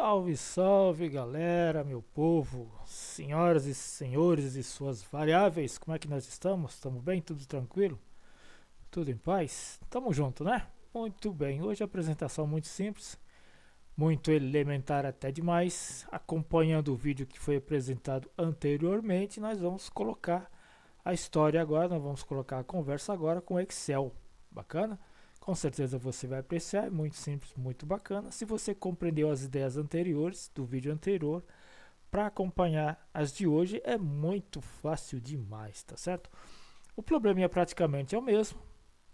Salve, salve galera, meu povo, senhoras e senhores e suas variáveis, como é que nós estamos? Estamos bem? Tudo tranquilo? Tudo em paz? Tamo junto, né? Muito bem, hoje a apresentação muito simples, muito elementar até demais. Acompanhando o vídeo que foi apresentado anteriormente, nós vamos colocar a história agora, nós vamos colocar a conversa agora com Excel. Bacana? Com certeza você vai apreciar, é muito simples, muito bacana. Se você compreendeu as ideias anteriores do vídeo anterior, para acompanhar as de hoje é muito fácil demais, tá certo? O probleminha praticamente é o mesmo,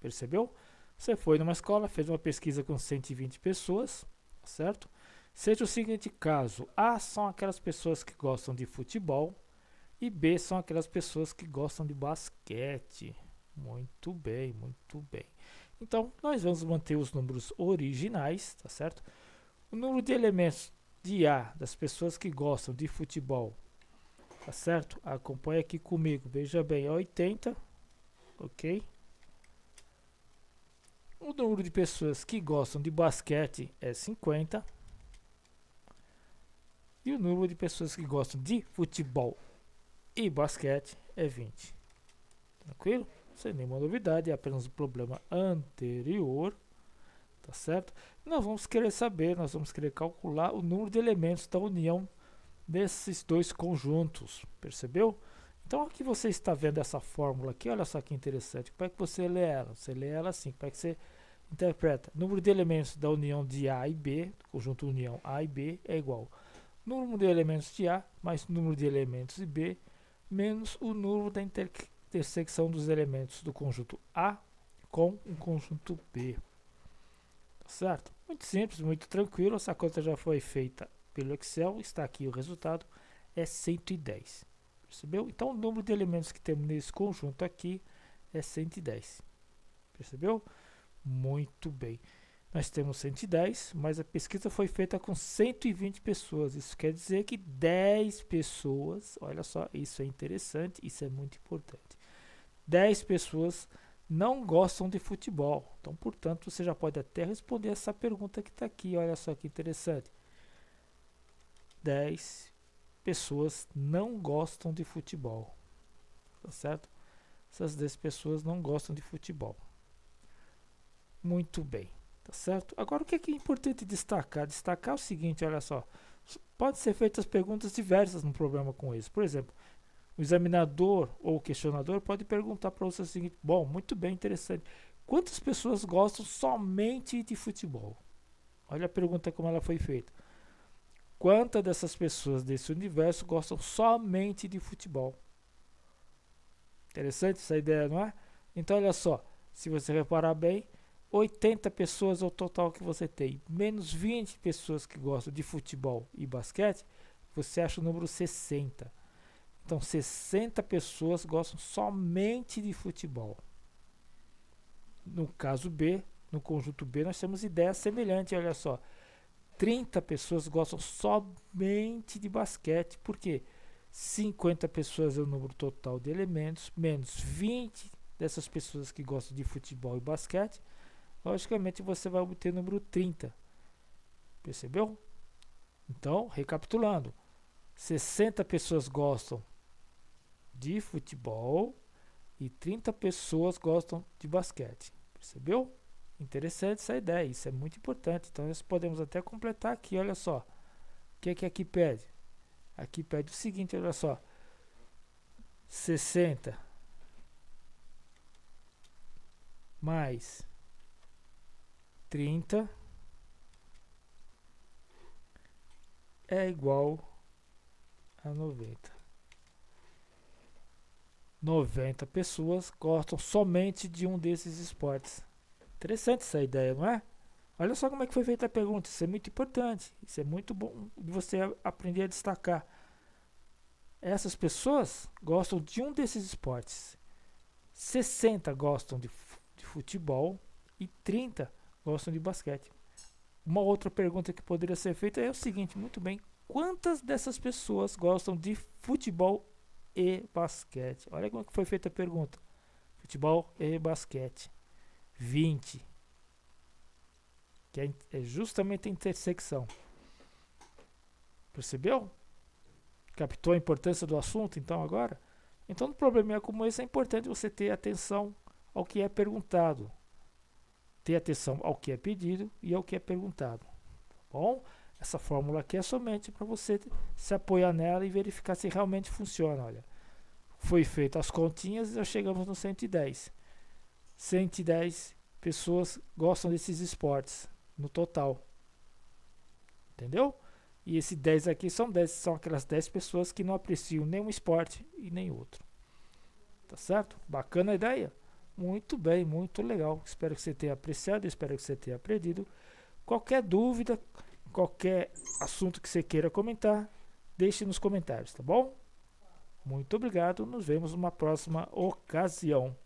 percebeu? Você foi numa escola, fez uma pesquisa com 120 pessoas, tá certo? Seja o seguinte caso: A são aquelas pessoas que gostam de futebol e B são aquelas pessoas que gostam de basquete. Muito bem, muito bem. Então, nós vamos manter os números originais, tá certo? O número de elementos de A das pessoas que gostam de futebol, tá certo? Acompanhe aqui comigo, veja bem, é 80, ok? O número de pessoas que gostam de basquete é 50. E o número de pessoas que gostam de futebol e basquete é 20. Tranquilo? Sem nenhuma novidade, é apenas um problema anterior, tá certo? Nós vamos querer saber, nós vamos querer calcular o número de elementos da união desses dois conjuntos, percebeu? Então aqui você está vendo essa fórmula aqui, olha só que interessante. Como é que você lê ela? Você lê ela assim, como é que você interpreta? Número de elementos da união de A e B, conjunto união A e B, é igual número de elementos de A mais número de elementos de B menos o número da intersecção dos elementos do conjunto A com o conjunto B. Tá certo? Muito simples, muito tranquilo. Essa conta já foi feita pelo Excel. Está aqui o resultado. É 110. Percebeu? Então o número de elementos que temos nesse conjunto aqui é 110. Percebeu? Muito bem. Nós temos 110, mas a pesquisa foi feita com 120 pessoas. Isso quer dizer que 10 pessoas, olha só, isso é interessante, isso é muito importante. 10 pessoas não gostam de futebol. Então, portanto, você já pode até responder essa pergunta que está aqui. Olha só que interessante. 10 pessoas não gostam de futebol. Tá certo? Essas 10 pessoas não gostam de futebol. Muito bem. Tá certo? Agora, o que é importante destacar? Destacar o seguinte, olha só. Pode ser feitas perguntas diversas no programa com isso. Por exemplo, o examinador ou o questionador pode perguntar para você o seguinte: bom, muito bem, interessante. Quantas pessoas gostam somente de futebol? Olha a pergunta como ela foi feita. Quantas dessas pessoas desse universo gostam somente de futebol? Interessante essa ideia, não é? Então, olha só, se você reparar bem, 80 pessoas é o total que você tem, menos 20 pessoas que gostam de futebol e basquete, você acha o número 60. Então, 60 pessoas gostam somente de futebol. No caso B, no conjunto B, nós temos ideia semelhante, olha só. 30 pessoas gostam somente de basquete, por quê? 50 pessoas é o número total de elementos, menos 20 dessas pessoas que gostam de futebol e basquete, logicamente você vai obter o número 30. Percebeu? Então, recapitulando, 60 pessoas gostam de futebol e 30 pessoas gostam de basquete. Percebeu? Interessante essa ideia, isso é muito importante. Então nós podemos até completar aqui, olha só. O que é que aqui pede? Aqui pede o seguinte, olha só. 60 mais 30 é igual a 90. 90 pessoas gostam somente de um desses esportes. Interessante essa ideia, não é? Olha só como é que foi feita a pergunta. Isso é muito importante. Isso é muito bom de você aprender a destacar. Essas pessoas gostam de um desses esportes. 60 gostam de futebol e 30 gostam de basquete. Uma outra pergunta que poderia ser feita é o seguinte: muito bem, quantas dessas pessoas gostam de futebol e basquete? Olha como é que foi feita a pergunta. Futebol e basquete. 20, que é justamente a intersecção. Percebeu? Captou a importância do assunto, então, agora? Então, no probleminha como esse, é importante você ter atenção ao que é perguntado. Ter atenção ao que é pedido e ao que é perguntado. Tá bom? Essa fórmula aqui é somente para você se apoiar nela e verificar se realmente funciona. Olha, foi feito as continhas e já chegamos no 110. 110 pessoas gostam desses esportes no total. Entendeu? E esse 10 aqui são aquelas 10 pessoas que não apreciam nenhum esporte e nem outro. Tá certo? Bacana a ideia? Muito bem, muito legal. Espero que você tenha apreciado, espero que você tenha aprendido. Qualquer dúvida, qualquer assunto que você queira comentar, deixe nos comentários, tá bom? Muito obrigado, nos vemos numa próxima ocasião.